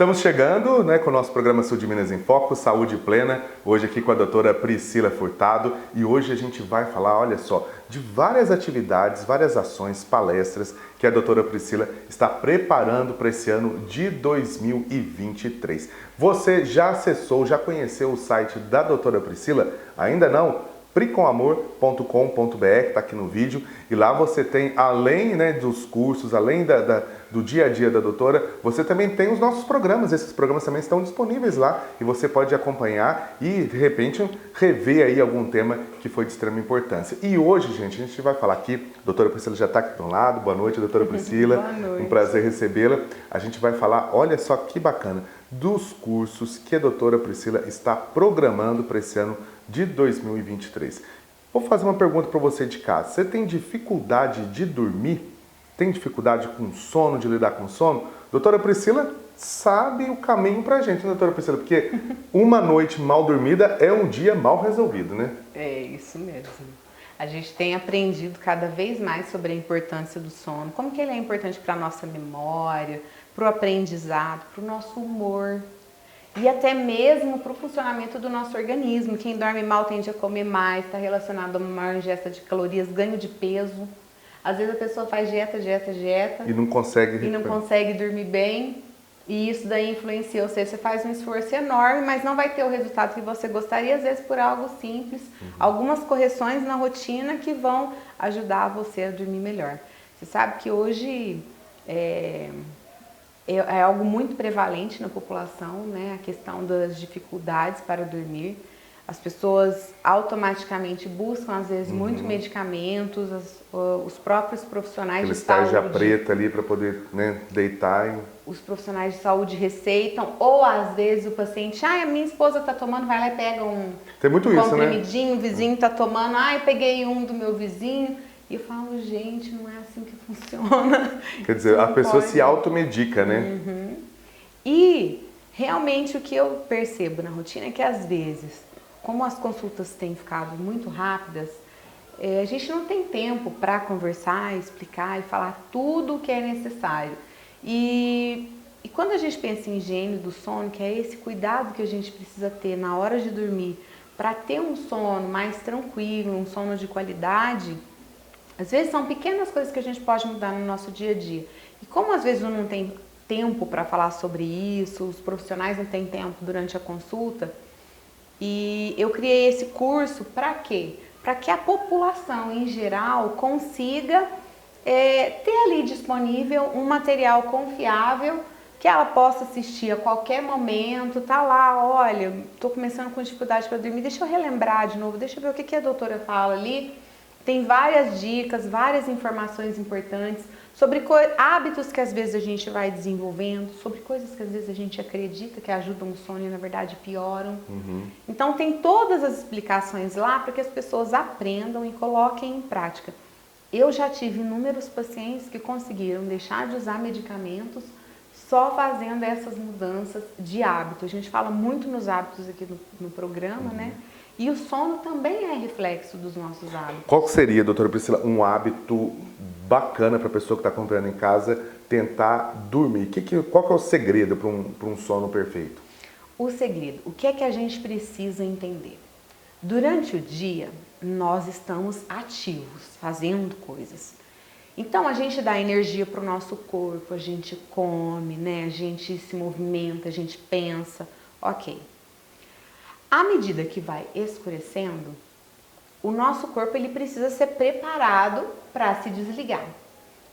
Estamos chegando, né, com o nosso programa Sul de Minas em Foco, Saúde Plena, hoje aqui com a doutora Priscila Furtado, e hoje a gente vai falar, olha só, de várias atividades, várias ações, palestras que a doutora Priscila está preparando para esse ano de 2023. Você já acessou, já conheceu o site da doutora Priscila? Ainda não? pricomamor.com.br, está aqui no vídeo, e lá você tem, além, né, dos cursos, além do dia a dia da doutora, você também tem os nossos programas. Esses programas também estão disponíveis lá e você pode acompanhar e, de repente, rever aí algum tema que foi de extrema importância. E hoje, gente, a gente vai falar aqui, a doutora Priscila já está aqui do lado. Boa noite, doutora Priscila. Boa noite. Um prazer recebê-la. A gente vai falar, olha só que bacana, dos cursos que a doutora Priscila está programando para esse ano de 2023. Vou fazer uma pergunta para você de casa. Você tem dificuldade de dormir? Tem dificuldade com sono, de lidar com sono? Doutora Priscila sabe o caminho pra gente, né, doutora Priscila? Porque uma noite mal dormida é um dia mal resolvido, né? É isso mesmo. A gente tem aprendido cada vez mais sobre a importância do sono, como que ele é importante para a nossa memória, para o aprendizado, para o nosso humor e até mesmo para o funcionamento do nosso organismo. Quem dorme mal tende a comer mais, está relacionado a uma maior ingesta de calorias, ganho de peso. Às vezes a pessoa faz dieta e não consegue dormir bem, e isso daí influencia, ou seja, você faz um esforço enorme, mas não vai ter o resultado que você gostaria, às vezes por algo simples, algumas correções na rotina que vão ajudar você a dormir melhor. Você sabe que hoje é algo muito prevalente na população, né? A questão das dificuldades para dormir. As pessoas automaticamente buscam, às vezes, muitos medicamentos, os próprios profissionais de saúde... tarja preta ali para poder, né, deitar. Os profissionais de saúde receitam, ou às vezes o paciente, a minha esposa está tomando, vai lá e pega Tem muito isso, comprimidinho, né? O vizinho está tomando, eu peguei um do meu vizinho. E eu falo, gente, não é assim que funciona. Quer dizer, a pessoa se automedica, né? E realmente o que eu percebo na rotina é que às vezes, como as consultas têm ficado muito rápidas, a gente não tem tempo para conversar, explicar e falar tudo o que é necessário. E quando a gente pensa em higiene do sono, que é esse cuidado que a gente precisa ter na hora de dormir, para ter um sono mais tranquilo, um sono de qualidade, às vezes são pequenas coisas que a gente pode mudar no nosso dia a dia. E como às vezes não tem tempo para falar sobre isso, os profissionais não têm tempo durante a consulta, e eu criei esse curso para quê? Para que a população em geral consiga ter ali disponível um material confiável que ela possa assistir a qualquer momento, tá lá, olha, estou começando com dificuldade para dormir, deixa eu relembrar de novo, deixa eu ver o que a doutora fala ali. Tem várias dicas, várias informações importantes sobre hábitos que às vezes a gente vai desenvolvendo, sobre coisas que às vezes a gente acredita que ajudam o sono e na verdade pioram. Então tem todas as explicações lá para que as pessoas aprendam e coloquem em prática. Eu já tive inúmeros pacientes que conseguiram deixar de usar medicamentos só fazendo essas mudanças de hábito. A gente fala muito nos hábitos aqui no programa, né? E o sono também é reflexo dos nossos hábitos. Qual seria, doutora Priscila, um hábito bacana para a pessoa que está acompanhando em casa tentar dormir? Qual que é o segredo para um sono perfeito? O segredo, o que é que a gente precisa entender? Durante o dia, nós estamos ativos, fazendo coisas. Então, a gente dá energia para o nosso corpo, a gente come, né? A gente se movimenta, a gente pensa, ok. À medida que vai escurecendo, o nosso corpo ele precisa ser preparado para se desligar.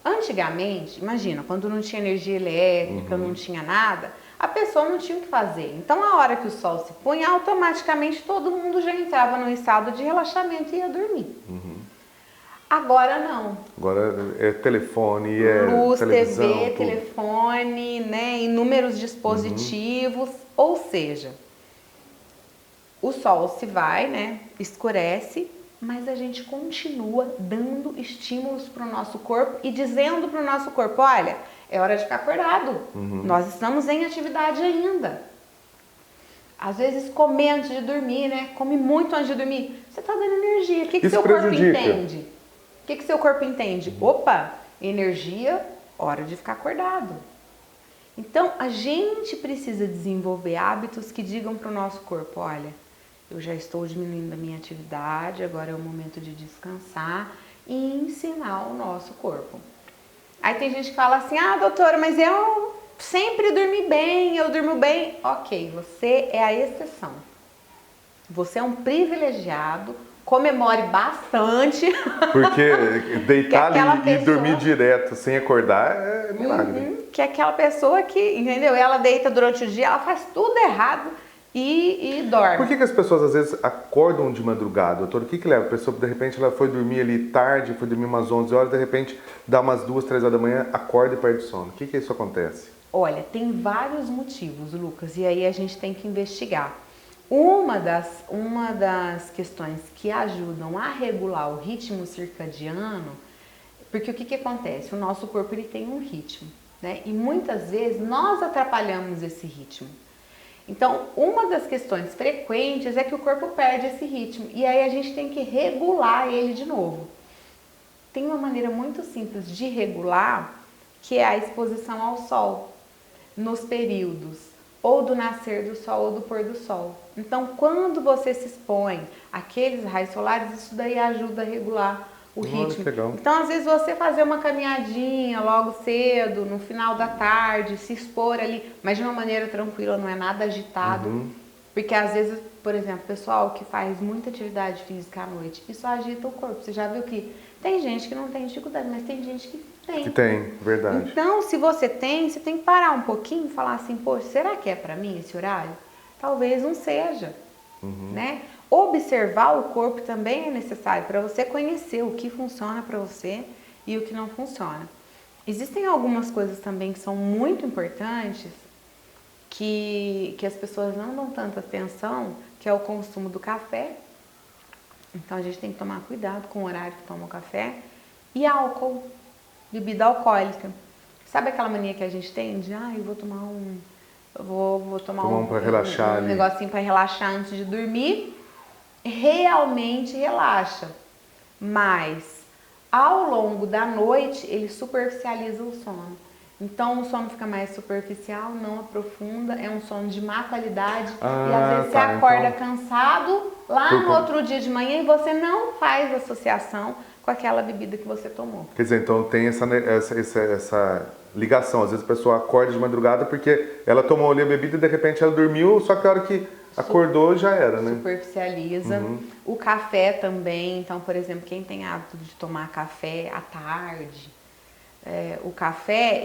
Antigamente, imagina, quando não tinha energia elétrica, não tinha nada, a pessoa não tinha o que fazer. Então, a hora que o sol se punha, automaticamente todo mundo já entrava num estado de relaxamento e ia dormir. Agora não. Agora é telefone, luz, televisão, TV, tudo. telefone, né, inúmeros dispositivos, ou seja, o sol se vai, né, escurece, mas a gente continua dando estímulos para o nosso corpo e dizendo para o nosso corpo, olha, é hora de ficar acordado, nós estamos em atividade ainda. Às vezes comer antes de dormir, né, come muito antes de dormir, você está dando energia, o que seu corpo entende? O que seu corpo entende? Opa, energia, hora de ficar acordado. Então, a gente precisa desenvolver hábitos que digam para o nosso corpo, olha, eu já estou diminuindo a minha atividade, agora é o momento de descansar e ensinar o nosso corpo. Aí tem gente que fala assim, ah, doutora, mas eu sempre dormi bem, eu durmo bem. Ok, você é a exceção. Você é um privilegiado, comemore bastante. Porque deitar ali pessoa... e dormir direto sem acordar é milagre. Que é aquela pessoa que, entendeu? Ela deita durante o dia, ela faz tudo errado e dorme. Por que as pessoas às vezes acordam de madrugada, doutor? O que leva? A pessoa, de repente, ela foi dormir ali tarde, foi dormir umas 11 horas, de repente, dá umas 2, 3 horas da manhã, acorda e perde sono. O que isso acontece? Olha, tem vários motivos, Lucas, e aí a gente tem que investigar. Uma das questões que ajudam a regular o ritmo circadiano, porque o que acontece? O nosso corpo ele tem um ritmo, né? E muitas vezes nós atrapalhamos esse ritmo. Então, uma das questões frequentes é que o corpo perde esse ritmo e aí a gente tem que regular ele de novo. Tem uma maneira muito simples de regular, que é a exposição ao sol, nos períodos ou do nascer do sol ou do pôr do sol. Então, quando você se expõe àqueles raios solares, isso daí ajuda a regular o ritmo. Legal. Então, às vezes você fazer uma caminhadinha logo cedo, no final da tarde, se expor ali, mas de uma maneira tranquila, não é nada agitado. Porque às vezes, por exemplo, pessoal que faz muita atividade física à noite, isso agita o corpo. Você já viu que tem gente que não tem dificuldade, mas tem gente que tem. Que tem, verdade. Então, se você tem que parar um pouquinho e falar assim, poxa, será que é pra mim esse horário? Talvez não seja, né? Observar o corpo também é necessário para você conhecer o que funciona para você e o que não funciona. Existem algumas coisas também que são muito importantes que as pessoas não dão tanta atenção, que é o consumo do café. Então a gente tem que tomar cuidado com o horário que toma o café. E álcool, bebida alcoólica. Sabe aquela mania que a gente tem de, eu vou tomar vou tomar um para relaxar um negocinho para relaxar antes de dormir? Realmente relaxa, mas ao longo da noite ele superficializa o sono. Então o sono fica mais superficial, não aprofunda, é um sono de má qualidade e às vezes você acorda cansado lá no outro dia de manhã e você não faz associação com aquela bebida que você tomou. Quer dizer, então tem essa ligação. Às vezes a pessoa acorda de madrugada porque ela tomou ali a bebida e de repente ela dormiu, só que a hora que acordou já era, né? Superficializa. O café também. Então, por exemplo, quem tem hábito de tomar café à tarde, o café,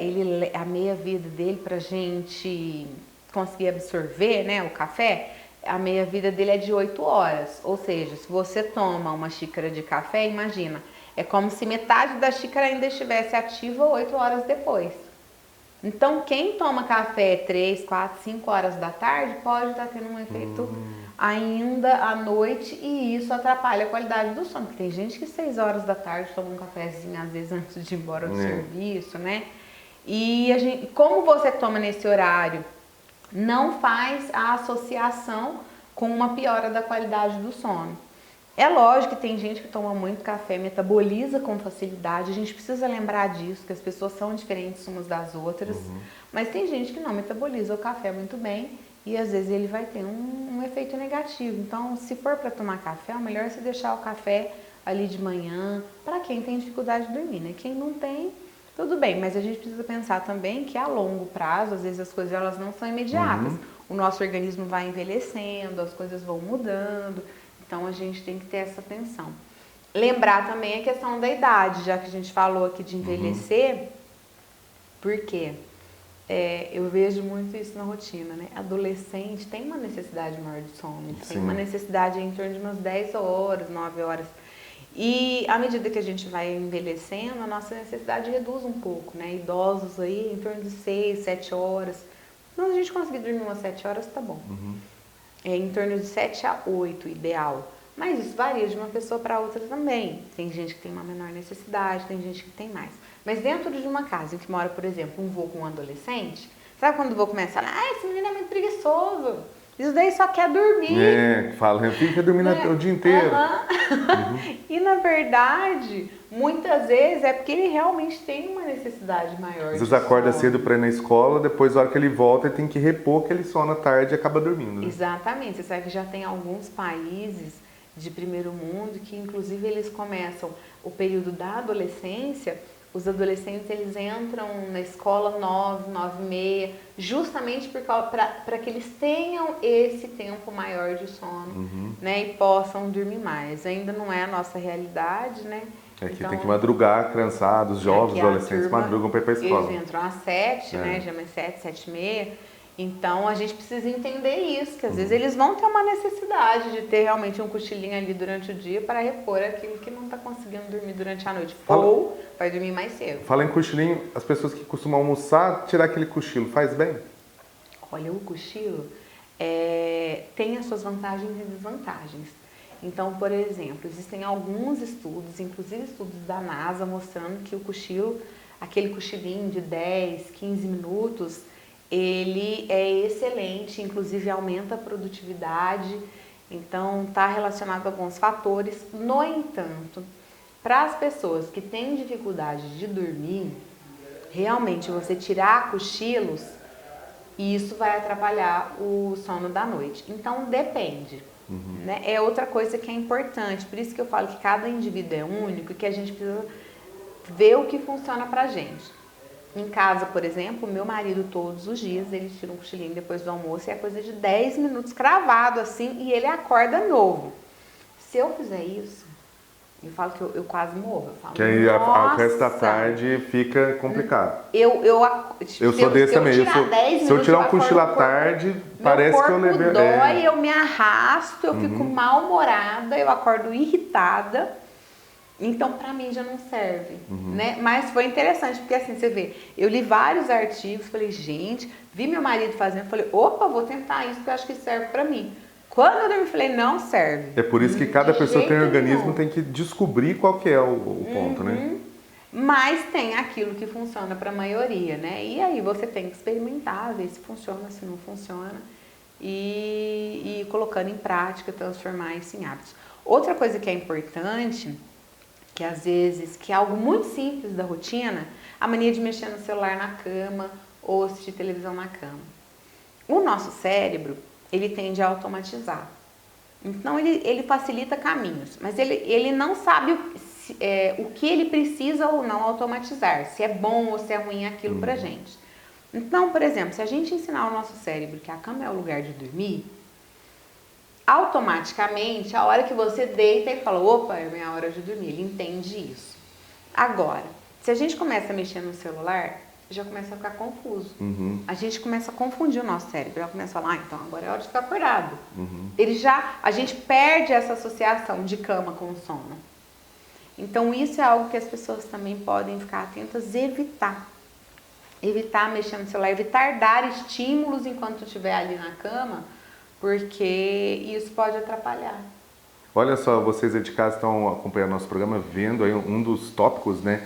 a meia-vida dele pra gente conseguir absorver, né, o café, a meia-vida dele é de 8 horas. Ou seja, se você toma uma xícara de café, imagina, é como se metade da xícara ainda estivesse ativa 8 horas depois. Então, quem toma café 3, 4, 5 horas da tarde pode estar tendo um efeito ainda à noite e isso atrapalha a qualidade do sono. Porque tem gente que 6 horas da tarde toma um cafezinho, às vezes antes de ir embora do serviço, né? E como você toma nesse horário, não faz a associação com uma piora da qualidade do sono. É lógico que tem gente que toma muito café, metaboliza com facilidade, a gente precisa lembrar disso, que as pessoas são diferentes umas das outras, mas tem gente que não metaboliza o café muito bem e às vezes ele vai ter um efeito negativo. Então, se for para tomar café, é melhor você deixar o café ali de manhã, para quem tem dificuldade de dormir, né? Quem não tem, tudo bem, mas a gente precisa pensar também que a longo prazo, às vezes as coisas elas não são imediatas. O nosso organismo vai envelhecendo, as coisas vão mudando. Então, a gente tem que ter essa atenção. Lembrar também a questão da idade, já que a gente falou aqui de envelhecer, porque eu vejo muito isso na rotina, né? Adolescente tem uma necessidade maior de sono, tem uma necessidade em torno de umas 10 horas, 9 horas. E à medida que a gente vai envelhecendo, a nossa necessidade reduz um pouco, né? Idosos aí em torno de 6, 7 horas. Então, se a gente conseguir dormir umas 7 horas, tá bom. Em torno de 7 a 8, ideal. Mas isso varia de uma pessoa para outra também. Tem gente que tem uma menor necessidade, tem gente que tem mais. Mas dentro de uma casa em que mora, por exemplo, um vô com um adolescente, sabe quando o vô começa a falar, esse menino é muito preguiçoso, Isso daí só quer dormir. Fala, fica dormindo o dia inteiro. E na verdade, muitas vezes é porque ele realmente tem uma necessidade maior. Às vezes acorda cedo para ir na escola, depois, na hora que ele volta, ele tem que repor aquele sono à tarde e acaba dormindo. Né? Exatamente. Você sabe que já tem alguns países de primeiro mundo que, inclusive, eles começam o período da adolescência. Os adolescentes, eles entram na escola 9, 9h30, justamente para que eles tenham esse tempo maior de sono, né? E possam dormir mais. Ainda não é a nossa realidade, né? Aqui então, tem que madrugar, criançados, jovens, adolescentes madrugam para ir para a escola. Eles entram às 7, né? Já é 7, 7h30. Então, a gente precisa entender isso, que às vezes eles vão ter uma necessidade de ter realmente um cochilinho ali durante o dia para repor aquilo que não está conseguindo dormir durante a noite. Ou vai dormir mais cedo. Fala em cochilinho, as pessoas que costumam almoçar, tirar aquele cochilo, faz bem? Olha, o cochilo tem as suas vantagens e desvantagens. Então, por exemplo, existem alguns estudos, inclusive estudos da NASA, mostrando que o cochilo, aquele cochilinho de 10, 15 minutos, ele é excelente, inclusive aumenta a produtividade, então está relacionado a alguns fatores. No entanto, para as pessoas que têm dificuldade de dormir, realmente você tirar cochilos, isso vai atrapalhar o sono da noite. Então depende, né? É outra coisa que é importante, por isso que eu falo que cada indivíduo é único e que a gente precisa ver o que funciona pra gente. Em casa, por exemplo, meu marido todos os dias, ele tira um cochilinho depois do almoço e é coisa de 10 minutos cravado assim e ele acorda novo. Se eu fizer isso, eu falo que eu quase morro. Eu falo, que aí o resto da tarde fica complicado. Eu sou desse também. Se eu tirar um cochilo à tarde, parece que eu levei... Meu corpo dói, eu me arrasto, eu fico mal-humorada, eu acordo irritada. Então, pra mim já não serve, né? Mas foi interessante, porque assim, você vê, eu li vários artigos, falei, gente, vi meu marido fazendo, falei, opa, vou tentar isso, porque eu acho que serve pra mim. Quando eu dormi, falei, não serve. É por isso que cada pessoa tem um organismo, tem que descobrir qual que é o ponto, né? Mas tem aquilo que funciona pra maioria, né? E aí você tem que experimentar, ver se funciona, se não funciona, e ir colocando em prática, transformar isso em hábitos. Outra coisa que é importante, que às vezes, que é algo muito simples da rotina, a mania de mexer no celular na cama ou assistir televisão na cama. O nosso cérebro, ele tende a automatizar. Então, ele facilita caminhos, mas ele não sabe o que ele precisa ou não automatizar, se é bom ou se é ruim aquilo pra gente. Então, por exemplo, se a gente ensinar o nosso cérebro que a cama é o lugar de dormir, automaticamente, a hora que você deita e fala, opa, é minha hora de dormir, ele entende isso. Agora, se a gente começa a mexer no celular, já começa a ficar confuso. A gente começa a confundir o nosso cérebro, já começa a falar, então agora é hora de ficar acordado. A gente perde essa associação de cama com sono. Então isso é algo que as pessoas também podem ficar atentas e evitar. Evitar mexer no celular, evitar dar estímulos enquanto estiver ali na cama, porque isso pode atrapalhar. Olha só, vocês aí de casa estão acompanhando nosso programa, vendo aí um dos tópicos, né,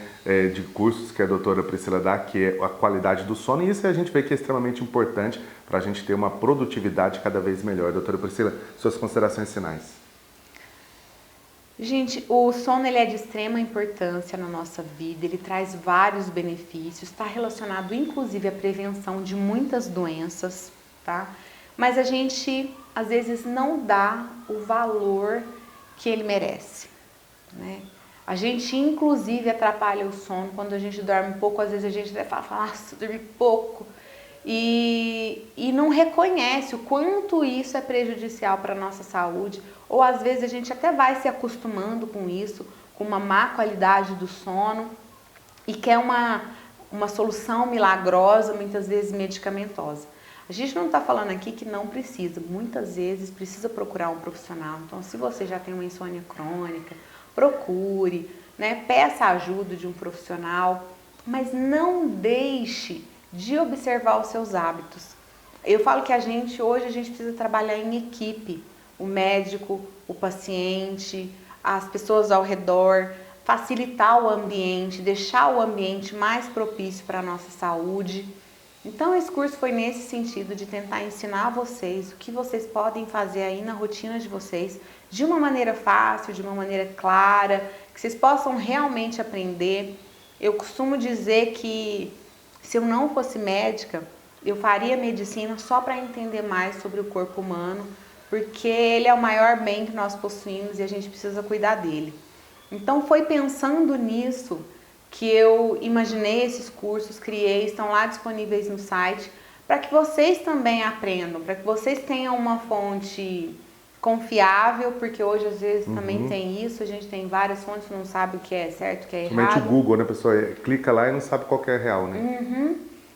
de cursos que a doutora Priscila dá, que é a qualidade do sono, e isso a gente vê que é extremamente importante para a gente ter uma produtividade cada vez melhor. Doutora Priscila, suas considerações finais. Gente, o sono ele é de extrema importância na nossa vida, ele traz vários benefícios, está relacionado inclusive à prevenção de muitas doenças, tá? Mas a gente, às vezes, não dá o valor que ele merece, né? A gente, inclusive, atrapalha o sono quando a gente dorme pouco. Às vezes a gente até fala, nossa, eu dormi pouco. E não reconhece o quanto isso é prejudicial para a nossa saúde. Ou, às vezes, a gente até vai se acostumando com isso, com uma má qualidade do sono, e quer uma solução milagrosa, muitas vezes medicamentosa. A gente não está falando aqui que não precisa, muitas vezes precisa procurar um profissional. Então, se você já tem uma insônia crônica, procure, né? Peça a ajuda de um profissional, mas não deixe de observar os seus hábitos. Eu falo que hoje a gente precisa trabalhar em equipe, o médico, o paciente, as pessoas ao redor, facilitar o ambiente, deixar o ambiente mais propício para a nossa saúde. Então esse curso foi nesse sentido de tentar ensinar vocês o que vocês podem fazer aí na rotina de vocês de uma maneira fácil, de uma maneira clara, que vocês possam realmente aprender. Eu costumo dizer que se eu não fosse médica, eu faria medicina só para entender mais sobre o corpo humano, porque ele é o maior bem que nós possuímos e a gente precisa cuidar dele. Então foi pensando nisso que eu imaginei esses cursos, criei, estão lá disponíveis no site, para que vocês também aprendam, para que vocês tenham uma fonte confiável, porque hoje às vezes também tem isso, a gente tem várias fontes, não sabe o que é certo, o que é errado. Somente o Google, né, pessoal? Clica lá e não sabe qual que é real, né?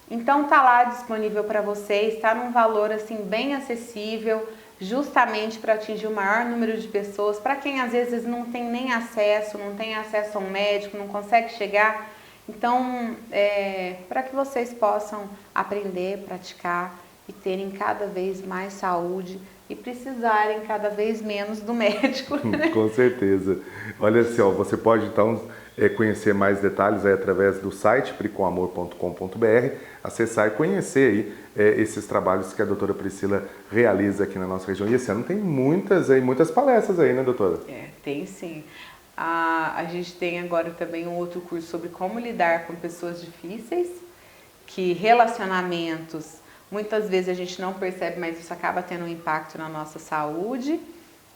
Então tá lá disponível para vocês, está num valor assim bem acessível, justamente para atingir o maior número de pessoas, para quem às vezes não tem nem acesso, não tem acesso a um médico, não consegue chegar. Então, para que vocês possam aprender, praticar e terem cada vez mais saúde e precisarem cada vez menos do médico. Com certeza. Olha assim, ó, você pode então conhecer mais detalhes aí através do site pricomamor.com.br, acessar e conhecer aí esses trabalhos que a doutora Priscila realiza aqui na nossa região. E esse ano tem muitas palestras aí, né, doutora? Tem sim. A gente tem agora também um outro curso sobre como lidar com pessoas difíceis, que relacionamentos, muitas vezes a gente não percebe, mas isso acaba tendo um impacto na nossa saúde.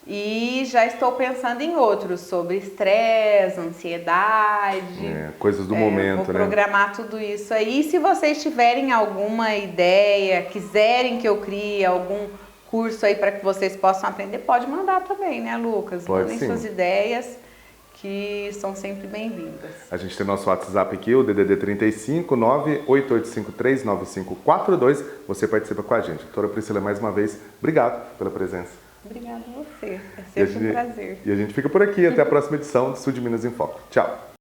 E já estou pensando em outros, sobre estresse, ansiedade. Coisas do momento, vou programar tudo isso aí. E se vocês tiverem alguma ideia, quiserem que eu crie algum curso aí para que vocês possam aprender, pode mandar também, né, Lucas? Mandem suas ideias, que são sempre bem-vindas. A gente tem nosso WhatsApp aqui, o DDD 35 98853 9542. Você participa com a gente. Doutora Priscila, mais uma vez, obrigado pela presença. Obrigada a você, é sempre um prazer. E a gente fica por aqui, até a próxima edição do Sul de Minas em Foco. Tchau!